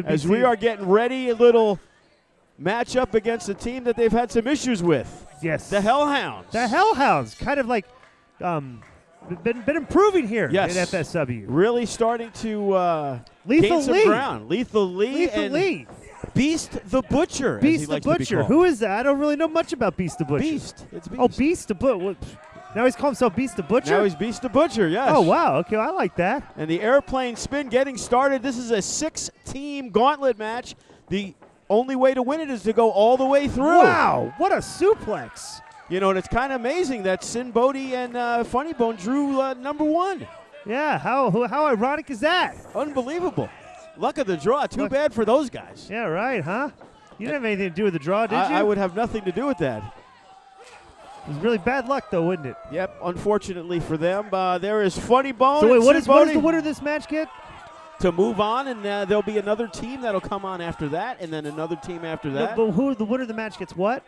As we are getting ready, a little matchup against a team that they've had some issues with. Yes. The Hellhounds. The Hellhounds, kind of like been improving here yes. at FSW. Really starting to gain some ground. Lethal Lee. Beast the Butcher. Beast the Butcher. Who is that? I don't really know much about Beast the Butcher. Beast. It's Beast. Oh, Beast the Butcher. Now he's calling himself Beast the Butcher? Now he's Beast the Butcher, yes. Oh, wow. Okay, I like that. And the airplane spin getting started. This is a 6-team gauntlet match. The only way to win it is to go all the way through. Wow, what a suplex. You know, and it's kind of amazing that Sin Bodhi and Funny Bone drew number 1. Yeah, how ironic is that? Unbelievable. Luck of the draw. Too bad for those guys. Yeah, right, huh? You didn't have anything to do with the draw, did you? I would have nothing to do with that. It was really bad luck, though, wouldn't it? Yep, unfortunately for them. There is Funny Bone. So wait, what does the winner of this match get? To move on, and there'll be another team that'll come on after that, and then another team after that. But who, the winner of the match gets what?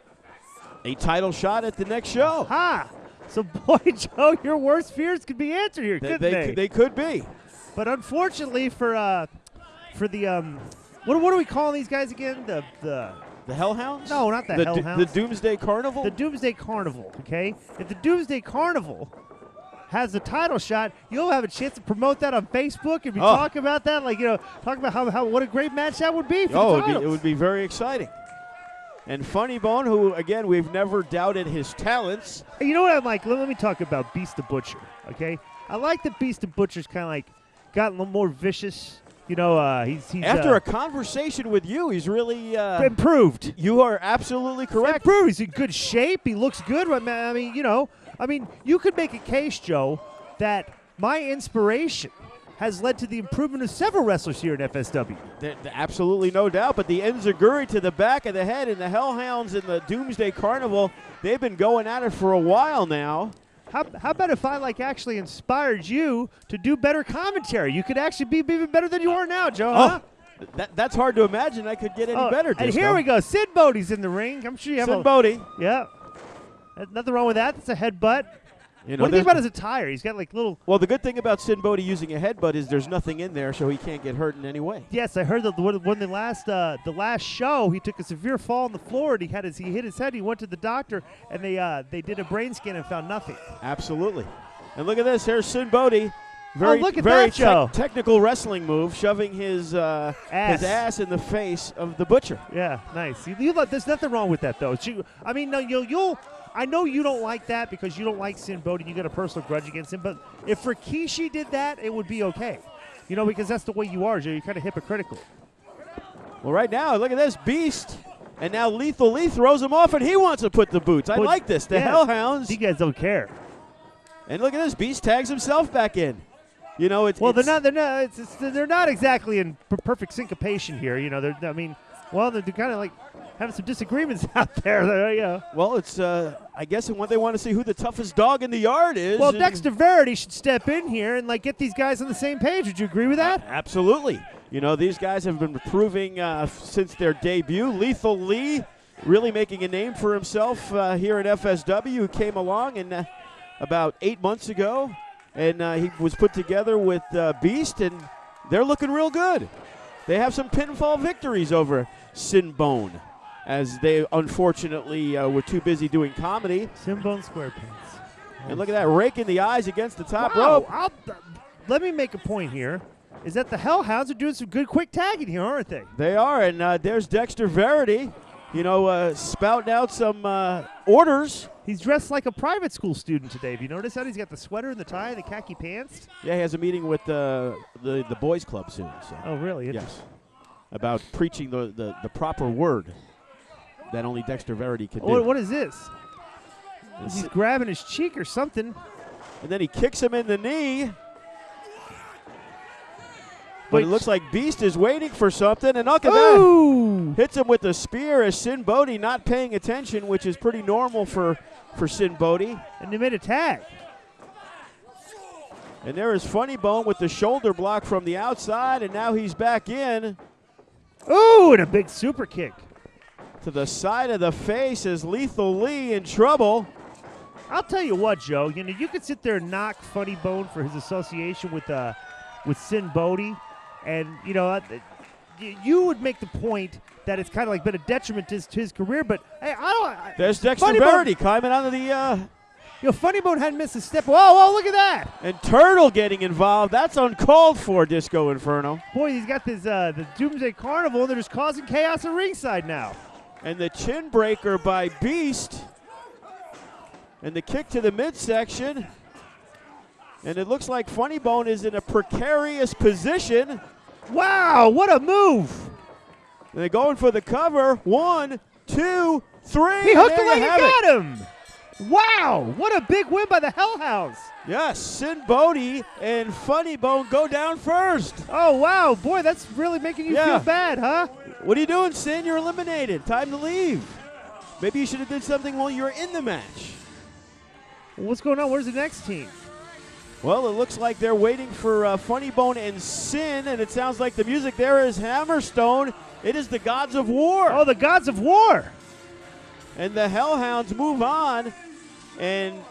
A title shot at the next show. Ha! So, boy, Joe, your worst fears could be answered here, couldn't they? They could be. But unfortunately for the what are we calling these guys again? The Hellhounds? No, not the Hellhounds. The Doomsday Carnival? The Doomsday Carnival, okay? If the Doomsday Carnival has a title shot, you'll have a chance to promote that on Facebook and be talk about that, like, you know, talk about how what a great match that would be for the titles. It would be very exciting. And Funny Bone, who, again, we've never doubted his talents. You know what I like? Let me talk about Beast the Butcher, okay? I like that Beast the Butcher's kind of like gotten a little more vicious. You know, he's after a conversation with you, he's really improved. You are absolutely correct. Improved. He's in good shape. He looks good. I mean, you could make a case, Joe, that my inspiration has led to the improvement of several wrestlers here in FSW. Absolutely no doubt. But the enziguri to the back of the head and the Hellhounds and the Doomsday Carnival, they've been going at it for a while now. How about if I actually inspired you to do better commentary? You could actually be even better than you are now, Joe. Huh? That's hard to imagine. I could get any better. And here we go. Sin Bodhi's in the ring. I'm sure you have Sin Bodhi. Yeah. Nothing wrong with that. That's a headbutt. You know, what do you think about his attire? He's got little. Well, the good thing about Sin Bodhi using a headbutt is there's nothing in there, so he can't get hurt in any way. Yes, I heard that when the last show, he took a severe fall on the floor and he hit his head. He went to the doctor and they did a brain scan and found nothing. Absolutely. And look at this. Here's Sin Bodhi. Look at that, Joe. Technical wrestling move, shoving his ass in the face of the Butcher. Yeah, nice. There's nothing wrong with that, though. I know you don't like that because you don't like Sin Bodhi. You got a personal grudge against him. But if Rikishi did that, it would be okay. You know, because that's the way you are, Joe. You're kind of hypocritical. Well, right now, look at this. Beast. And now Lethal Lee throws him off, and he wants to put the boots. I like this. The Hellhounds. You guys don't care. And look at this. Beast tags himself back in. You know, they're not exactly in perfect syncopation here. You know, they're kind of like having some disagreements out there. You know. Well, it's I guess they want to see who the toughest dog in the yard is. Well, Dexter Verity should step in here and get these guys on the same page. Would you agree with that? Absolutely. You know, these guys have been proving since their debut. Lethal Lee really making a name for himself here at FSW. Who came along and about 8 months ago. And he was put together with Beast, and they're looking real good. They have some pinfall victories over Sin Bone, as they unfortunately were too busy doing comedy. Sin Bone SquarePants. And look at that, raking the eyes against the top rope. Let me make a point here, is that the Hellhounds are doing some good quick tagging here, aren't they? They are, and there's Dexter Verity, spouting out some orders. He's dressed like a private school student today. Have you noticed that? He's got the sweater and the tie and the khaki pants. Yeah, he has a meeting with the boys club soon. So. Oh, really? Yes. About preaching the proper word that only Dexter Verity could do. What is this? He's grabbing his cheek or something. And then he kicks him in the knee. But it looks like Beast is waiting for something, and look at that. Hits him with the spear as Sin Bodhi not paying attention, which is pretty normal for Sin Bodhi. And they made a tag. And there is Funny Bone with the shoulder block from the outside, and now he's back in. Ooh, and a big super kick. To the side of the face is Lethal Lee in trouble. I'll tell you what, Joe. You could sit there and knock Funny Bone for his association with Sin Bodhi. And, you would make the point that it's kind of like been a detriment to his career, but hey, There's Dexter Verity climbing onto the. Funny Bone hadn't missed a step. Whoa, look at that! And Turtle getting involved. That's uncalled for, Disco Inferno. Boy, he's got this the Doomsday Carnival, and they're just causing chaos at ringside now. And the chin breaker by Beast. And the kick to the midsection. And it looks like Funny Bone is in a precarious position. Wow, what a move! And they're going for the cover. 1, 2, 3. He hooked the leg and got him! Wow, what a big win by the Hellhounds. Yes, Sin Bodie and Funny Bone go down first. Oh, wow. Boy, that's really making you feel bad, huh? What are you doing, Sin? You're eliminated. Time to leave. Maybe you should have did something while you were in the match. Well, what's going on? Where's the next team? Well, it looks like they're waiting for Funny Bone and Sin, and it sounds like the music there is Hammerstone. It is the Gods of War. Oh, the Gods of War. And the Hellhounds move on. And,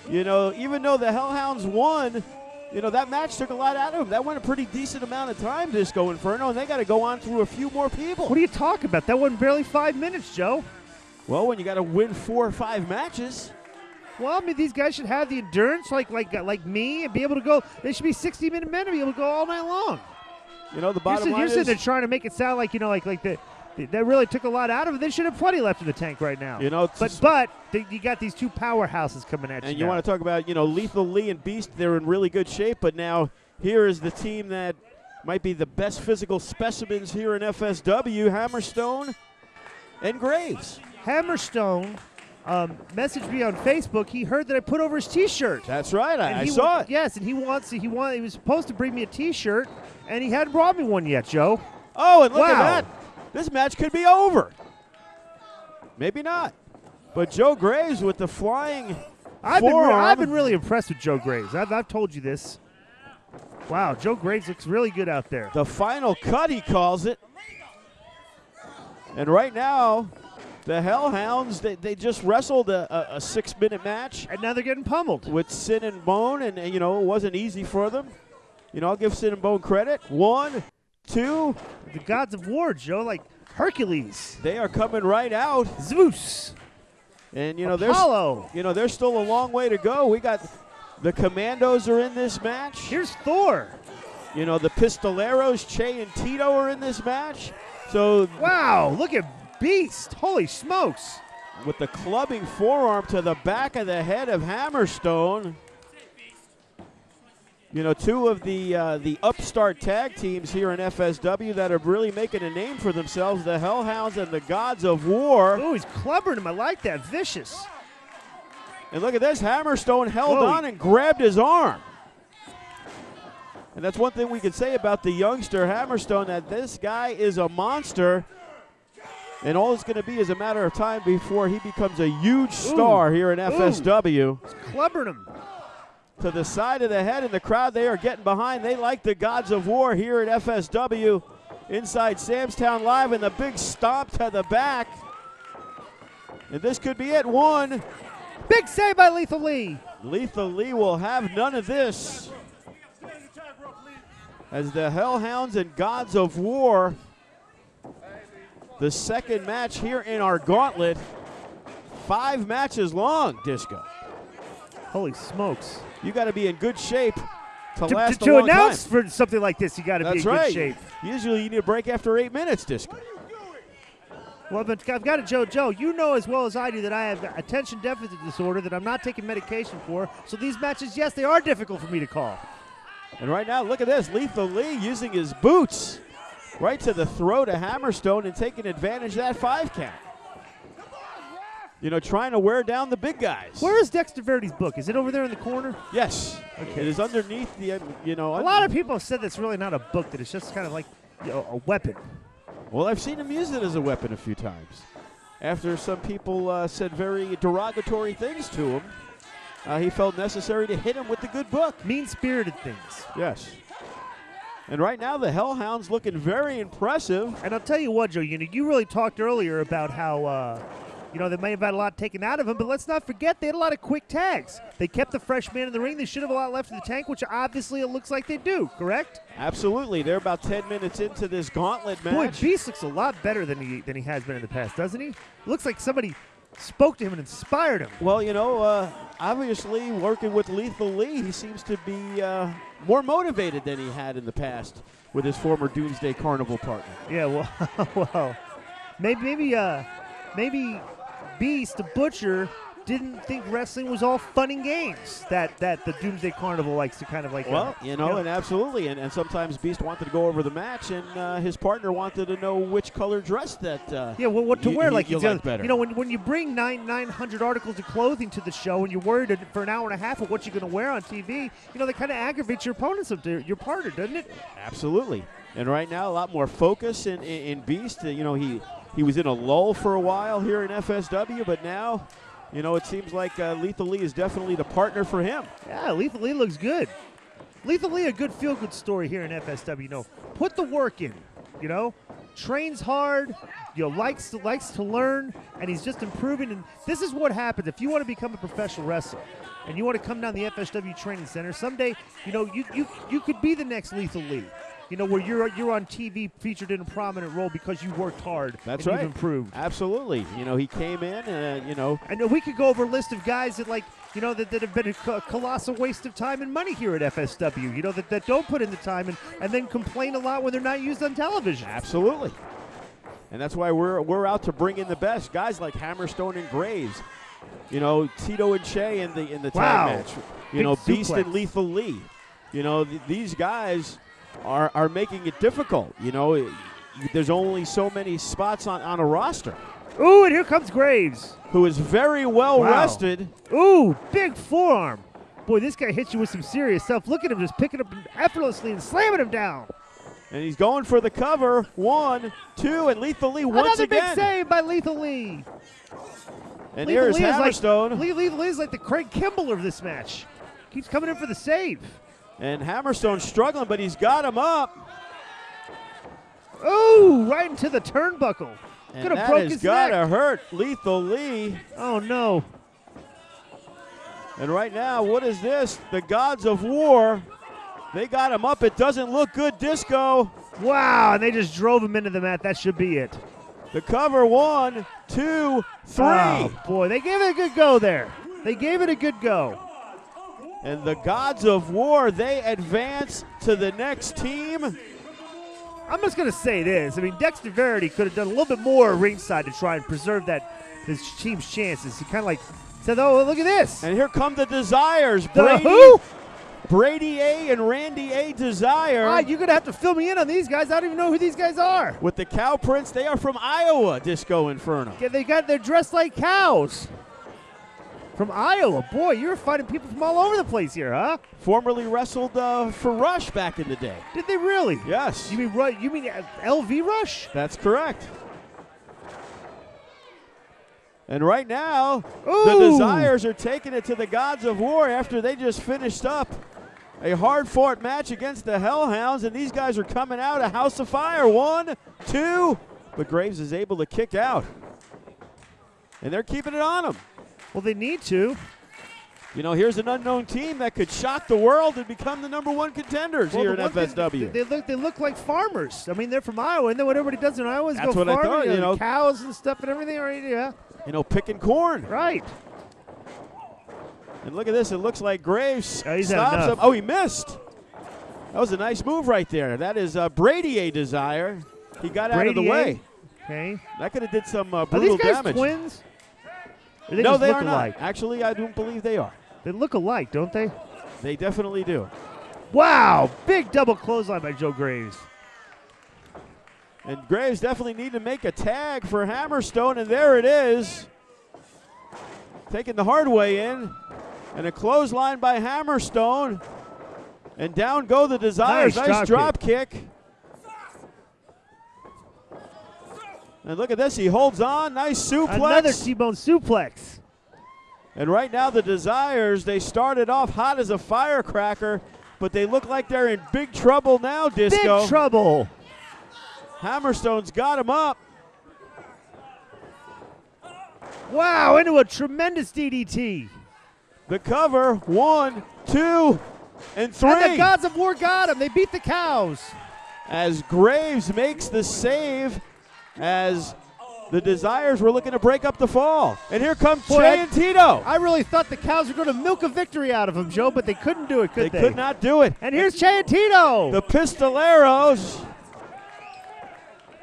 even though the Hellhounds won, that match took a lot out of them. That went a pretty decent amount of time, Disco Inferno, and they got to go on through a few more people. What are you talking about? That wasn't barely 5 minutes, Joe. Well, when you got to win 4 or 5 matches. Well, I mean, these guys should have the endurance like me and be able to go. They should be 60-minute men and be able to go all night long. The bottom line you're is sitting there trying to make it sound like, that really took a lot out of it. They should have plenty left in the tank right now. But you got these two powerhouses coming at you. And you want to talk about, Lethal Lee and Beast, they're in really good shape. But now here is the team that might be the best physical specimens here in FSW, Hammerstone and Graves. Hammerstone messaged me on Facebook. He heard that I put over his T-shirt. That's right. I saw it. Yes, and he was supposed to bring me a T-shirt, and he hadn't brought me one yet, Joe. Oh, and look at that. This match could be over. Maybe not. But Joe Graves with the flying forearm. I've been really impressed with Joe Graves. I've told you this. Wow, Joe Graves looks really good out there. The final cut, he calls it. And right now, the Hellhounds, they just wrestled a 6-minute match. And now they're getting pummeled. With Sin and Bone, and it wasn't easy for them. I'll give Sin and Bone credit. 1, 2. The Gods of War, Joe, like Hercules. They are coming right out. Zeus. And, Apollo. There's still a long way to go. We got the Commandos are in this match. Here's Thor. The Pistoleros, Che and Tito are in this match. So wow, look at Beast. Holy smokes. With the clubbing forearm to the back of the head of Hammerstone. Two of the upstart tag teams here in FSW that are really making a name for themselves, the Hellhounds and the Gods of War. Oh, he's clubbering him. I like that. Vicious. And look at this. Hammerstone held on and grabbed his arm. And that's one thing we can say about the youngster Hammerstone, that this guy is a monster. And all it's going to be is a matter of time before he becomes a huge star here in FSW. He's clubbering him. To the side of the head, and the crowd, they are getting behind. They like the Gods of War here at FSW inside Samstown Live, and the big stomp to the back. And this could be it. 1. Big save by Lethal Lee. Lethal Lee will have none of this. As the Hellhounds and Gods of War, the second match here in our gauntlet, 5 matches long, Disco. Holy smokes. You got to be in good shape to last a long To announce time. for something like this, you got to be in good shape. Usually you need a break after 8 minutes, Disco. Well, but I've got it, Joe. You know as well as I do that I have attention deficit disorder that I'm not taking medication for. So these matches, yes, they are difficult for me to call. And right now, look at this. Lethal Lee using his boots right to the throat of Hammerstone and taking advantage of that 5 count. Trying to wear down the big guys. Where is Dexter Verity's book? Is it over there in the corner? Yes. Okay. It is underneath the, A lot of people have said that's really not a book, that it's just kind of like a weapon. Well, I've seen him use it as a weapon a few times. After some people said very derogatory things to him, he felt necessary to hit him with the good book. Mean-spirited things. Yes. And right now, the Hellhounds looking very impressive. And I'll tell you what, Joe, you really talked earlier about how You know, they may have had a lot taken out of him, but let's not forget they had a lot of quick tags. They kept the fresh man in the ring. They should have a lot left in the tank, which obviously it looks like they do, correct? Absolutely. They're about 10 minutes into this gauntlet match. Boy, Beast looks a lot better than he has been in the past, doesn't he? Looks like somebody spoke to him and inspired him. Well, you know, obviously working with Lethal Lee, he seems to be more motivated than he had in the past with his former Doomsday Carnival partner. Yeah, well, maybe Beast, the Butcher, didn't think wrestling was all fun and games that the Doomsday Carnival likes to kind of like. Well, and absolutely, and sometimes Beast wanted to go over the match, and his partner wanted to know which color dress that. What to wear? You like better. You know, when you bring 900 articles of clothing to the show, and you're worried for an hour and a half of what you're going to wear on TV, you know, that kind of aggravates your opponents up to your partner, doesn't it? Absolutely, and right now a lot more focus in Beast. You know, he was in a lull for a while here in FSW, but now. You know, it seems like Lethal Lee is definitely the partner for him. Yeah, Lethal Lee looks good. Lethal Lee, a good feel-good story here in FSW. You know, put the work in, you know. Trains hard, you know, likes to learn, and he's just improving. And this is what happens if you want to become a professional wrestler and you want to come down the FSW Training Center. Someday, you know, you could be the next Lethal Lee. You know, where you're on TV featured in a prominent role because you worked hard. That's and right. You've improved. Absolutely. You know, he came in, you know. I know we could go over a list of guys that, like, you know, that have been a colossal waste of time and money here at FSW. You know, that don't put in the time and then complain a lot when they're not used on television. Absolutely. And that's why we're out to bring in the best. Guys like Hammerstone and Graves. You know, Tito and Che in the tag match. You Big know, suplex. Beast and Lethal Lee. You know, these guys are making it difficult. You know, there's only so many spots on a roster. Ooh, and here comes Graves. Who is very well rested. Ooh, big forearm. Boy, this guy hits you with some serious stuff. Look at him just picking up effortlessly and slamming him down. And he's going for the cover. 1, 2, and Lethal Lee once Another again. big save by Lethal Lee. And here's Hammerstone. Lethal Lee is like the Craig Kimball of this match. Keeps coming in for the save. And Hammerstone's struggling, but he's got him up. Ooh, right into the turnbuckle. And Could have that broke has his got neck. to hurt Lethal Lee. Oh, no. And right now, what is this? The Gods of War. They got him up. It doesn't look good, Disco. Wow, and they just drove him into the mat. That should be it. The cover. 1, 2, 3. Oh, boy, they gave it a good go there. They gave it a good go. And the Gods of War, they advance to the next team. I'm just going to say this. I mean, Dexter Verity could have done a little bit more ringside to try and preserve his team's chances. He kind of like said, oh, look at this. And here come the Dezires. The who? Brady A and Randy A. Desire. Ah, you're going to have to fill me in on these guys. I don't even know who these guys are. With the Cow Prince, they are from Iowa, Disco Inferno. Yeah, they're dressed like cows. From Iowa. Boy, you're fighting people from all over the place here, huh? Formerly wrestled for Rush back in the day. Did they really? Yes. You mean LV Rush? That's correct. And right now, Ooh. the Desires are taking it to the Gods of War after they just finished up a hard-fought match against the Hellhounds, and these guys are coming out of House of Fire. 1, 2, but Graves is able to kick out. And they're keeping it on him. Well, they need to. You know, here's an unknown team that could shock the world and become the #1 contenders here in FSW. They look like farmers. I mean, they're from Iowa, and then what everybody does in Iowa is That's go what I farming, thought, you know. cows and stuff and everything. Right? Yeah. You know, picking corn. Right. And look at this. It looks like Graves Oh, he's had stops enough. him. Oh, he missed. That was a nice move right there. That is Brady A. Desire. He got out of the Brady A. way. Okay. That could have did some Are brutal these guys damage. twins? Or they No, just they look are alike? not. Actually, I don't believe they are. They look alike, don't they? They definitely do. Wow. Big double clothesline by Joe Graves. And Graves definitely need to make a tag for Hammerstone, and there it is. Taking the hard way in. And a clothesline by Hammerstone. And down go the Desires. Nice drop kick. And look at this. He holds on. Nice suplex. Another T-bone suplex. And right now the Desires, they started off hot as a firecracker, but they look like they're in big trouble now, Disco. Big trouble. Hammerstone's got him up. Wow, into a tremendous DDT. The cover, 1, 2, and 3. And the Gods of War got him. They beat the Cows. As Graves makes the save, as the Dezires were looking to break up the fall. And here comes Che and Tito. I really thought the Cows were going to milk a victory out of him, Joe, but they couldn't do it, could they? They could not do it. And here's Che and Tito. The Pistoleros.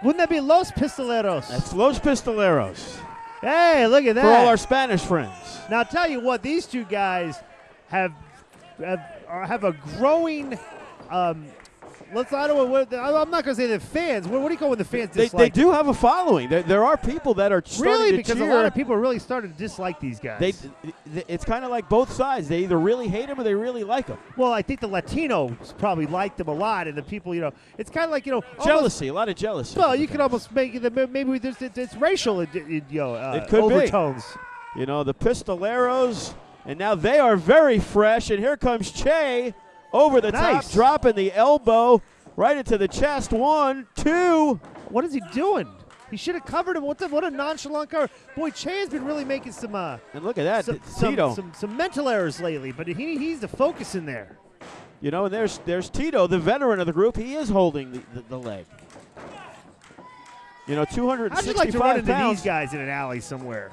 Wouldn't that be Los Pistoleros? That's Los Pistoleros. Hey, look at that. For all our Spanish friends. Now, I'll tell you what, these two guys have a growing. I'm not going to say they're fans. What do you call when the fans dislike? They do have a following. There are people that are starting really to because cheer. a lot of people are really starting to dislike these guys. It's kind of like both sides. They either really hate them or they really like them. Well, I think the Latinos probably like them a lot, and the people, it's kind of like jealousy, a lot of jealousy. Well, you could almost make it maybe it's racial, it could overtones. Be. The Pistoleros, and now they are very fresh. And here comes Che. Over the top, dropping the elbow right into the chest. 1, 2. What is he doing? He should have covered him. What a nonchalant cover. Boy, Che has been really making some. And look at that, Tito. Some mental errors lately, but he's the focus in there. And there's Tito, the veteran of the group. He is holding the leg. 265 I'd just like to run into pounds. these guys in an alley somewhere.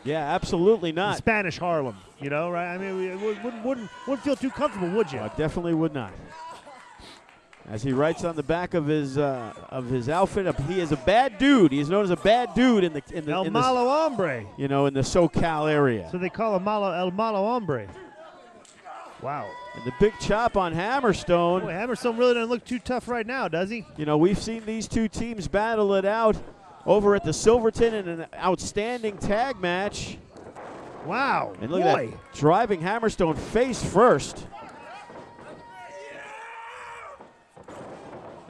Yeah, absolutely not. Spanish Harlem, right? I mean, we wouldn't feel too comfortable, would you? I definitely would not. As he writes on the back of his outfit, he is a bad dude. He is known as a bad dude in the El Malo Hombre. In the SoCal area. So they call him El Malo Hombre. Wow. And the big chop on Hammerstone. Boy, Hammerstone really doesn't look too tough right now, does he? We've seen these two teams battle it out over at the Silverton in an outstanding tag match. Wow. And look at that, driving Hammerstone face first.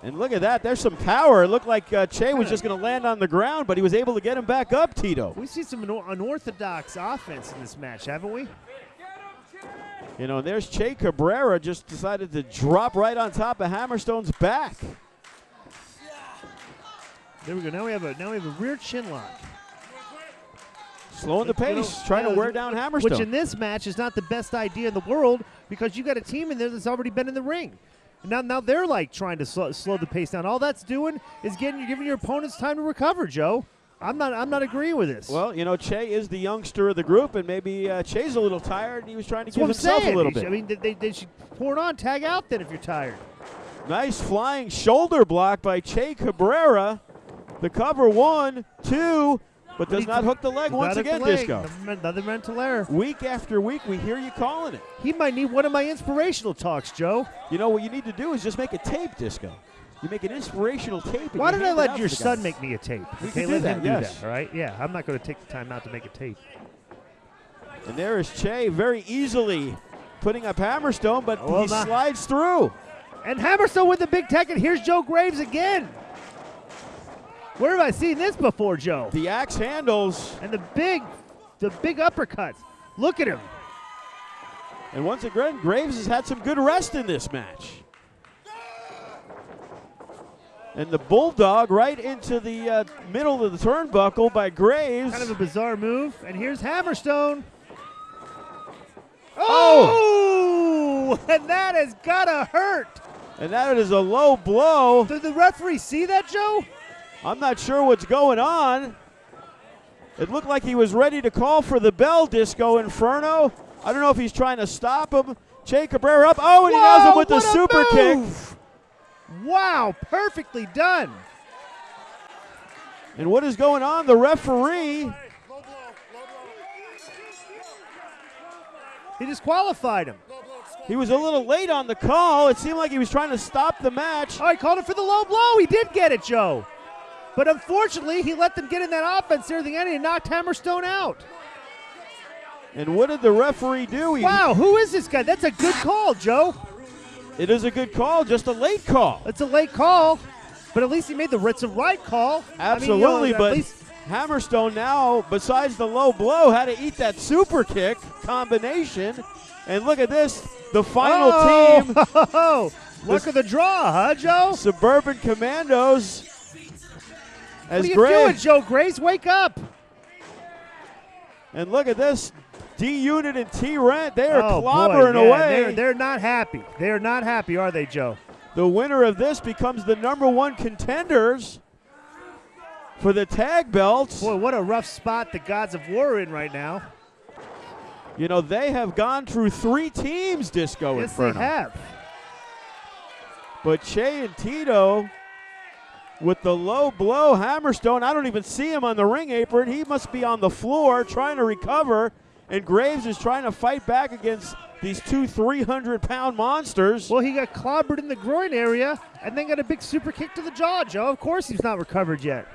And look at that, there's some power. It looked like Che was just going to land on the ground, but he was able to get him back up, Tito. We've seen some unorthodox offense in this match, haven't we? And there's Che Cabrera just decided to drop right on top of Hammerstone's back. There we go. Now we have a rear chin lock. Slowing the pace, trying to wear down Hammerstone. Which in this match is not the best idea in the world because you got a team in there that's already been in the ring. Now they're like trying to slow the pace down. All that's doing is giving your opponents time to recover, Joe. I'm not agreeing with this. Well, Che is the youngster of the group, and maybe Che's a little tired, and he was trying to give himself a little bit. I mean, they should pour it on, tag out then if you're tired. Nice flying shoulder block by Che Cabrera. The cover 1, 2, but does not hook the leg once again, Disco. Another mental error. Week after week, we hear you calling it. He might need one of my inspirational talks, Joe. What you need to do is just make a tape, Disco. You make an inspirational tape. Why don't I let your son make me a tape? Okay, let him do that, all right? Yeah, I'm not going to take the time out to make a tape. And there is Che very easily putting up Hammerstone, but he slides through. And Hammerstone with the big tech, and here's Joe Graves again. Where have I seen this before, Joe? The axe handles. And the big uppercuts. Look at him. And once again, Graves has had some good rest in this match. And the bulldog right into the middle of the turnbuckle by Graves. Kind of a bizarre move. And here's Hammerstone. Oh! And that has got to hurt. And that is a low blow. Did the referee see that, Joe? I'm not sure what's going on. It looked like he was ready to call for the bell, Disco Inferno. I don't know if he's trying to stop him. Che Cabrera up. Oh, and he nails him with the super kick. Wow, perfectly done. And what is going on? The referee. He disqualified him. He was a little late on the call. It seemed like he was trying to stop the match. Oh, he called it for the low blow. He did get it, Joe. But unfortunately, he let them get in that offense near the end and knocked Hammerstone out. And what did the referee do? Wow, who is this guy? That's a good call, Joe. It is a good call, just a late call. It's a late call, but at least he made the right call. Absolutely, but Hammerstone now, besides the low blow, had to eat that super kick combination. And look at this, the final team. Luck of the draw, huh, Joe? Suburban Commandos. What are you doing, Joe Graves? Wake up. And look at this. D-Unit and T-Rent, they are Oh, clobbering boy, yeah, away. They're not happy. They're not happy, are they, Joe? The winner of this becomes the #1 contenders for the tag belts. Boy, what a rough spot the Gods of War are in right now. You know, they have gone through 3 teams, Disco Yes, Inferno. they have. But Che and Tito with the low blow, Hammerstone, I don't even see him on the ring apron. He must be on the floor trying to recover. And Graves is trying to fight back against these 2 300-pound monsters. Well, he got clobbered in the groin area and then got a big super kick to the jaw, Joe. Of course he's not recovered yet.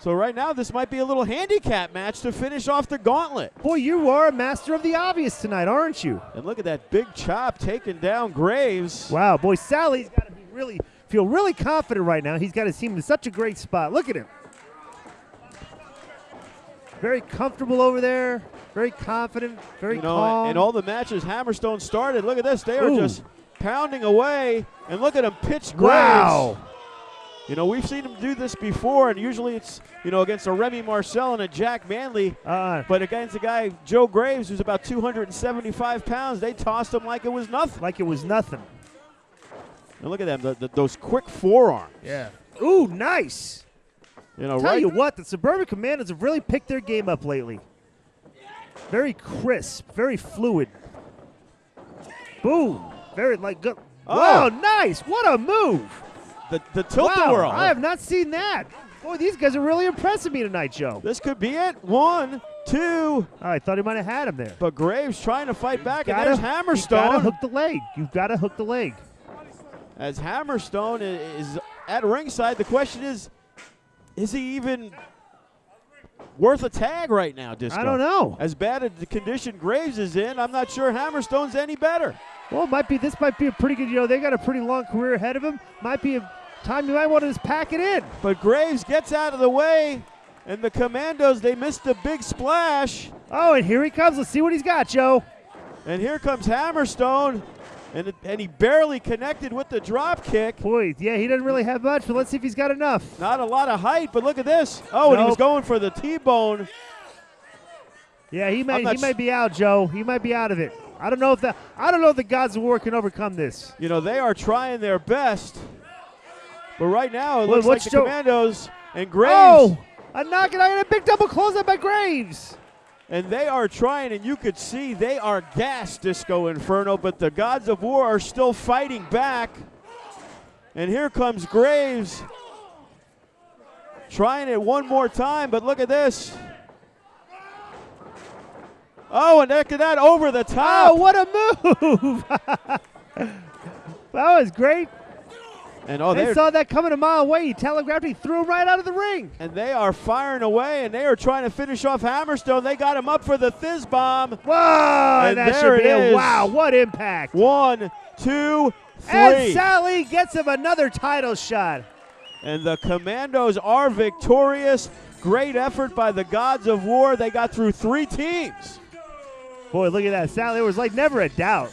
So right now, this might be a little handicap match to finish off the gauntlet. Boy, you are a master of the obvious tonight, aren't you? And look at that big chop taking down Graves. Wow, boy, Sally's got to be feel really confident right now. He's got his team in such a great spot. Look at him. Very comfortable over there. Very confident, very calm. And all the matches Hammerstone started, look at this. They are Ooh. just pounding away. And look at him pitch Graves. Wow. You know, we've seen him do this before, and usually it's, against a Remy Marcel and a Jack Manley. But against a guy, Joe Graves, who's about 275 pounds, they tossed him like it was nothing. Like it was nothing. And look at them, those quick forearms. Yeah. Ooh, nice. Tell you what, the Suburban Commandos have really picked their game up lately. Very crisp, very fluid. Boom. Very good. Oh. Wow, nice. What a move. The tilt-a-whirl. I have not seen that. Boy, these guys are really impressing me tonight, Joe. This could be it. 1, 2. Oh, I thought he might have had him there. But Graves trying to fight back, and there's Hammerstone. You've got to hook the leg. You've got to hook the leg. As Hammerstone is at ringside, the question is he even worth a tag right now, Disco? I don't know. As bad as the condition Graves is in, I'm not sure Hammerstone's any better. Well, this might be a pretty good, they got a pretty long career ahead of him. Might be a time you might want to just pack it in. But Graves gets out of the way, and the Commandos, they missed a big splash. Oh, and here he comes. Let's see what he's got, Joe. And here comes Hammerstone, and he barely connected with the drop kick. Boy, yeah, he doesn't really have much, but let's see if he's got enough. Not a lot of height, but look at this. Oh, and he was going for the T-bone. Yeah, he might be out, Joe. He might be out of it. I don't know if the Gods of War can overcome this. They are trying their best. But right now, it looks like the Commandos and Graves. Oh, a knocking out and a big double closeout by Graves. And they are trying, and you could see they are gassed, Disco Inferno, but the Gods of War are still fighting back. And here comes Graves trying it one more time, but look at this. Oh, and after that, over the top. Oh, what a move. That was great. And they saw that coming a mile away. He telegraphed. He threw him right out of the ring. And they are firing away, and they are trying to finish off Hammerstone. They got him up for the Thiz Bomb. Whoa! And that should be a wow. What impact. 1, 2, 3. And Sally gets him another title shot. And the Commandos are victorious. Great effort by the Gods of War. They got through 3 teams. Boy, look at that. Sally, there was like never a doubt.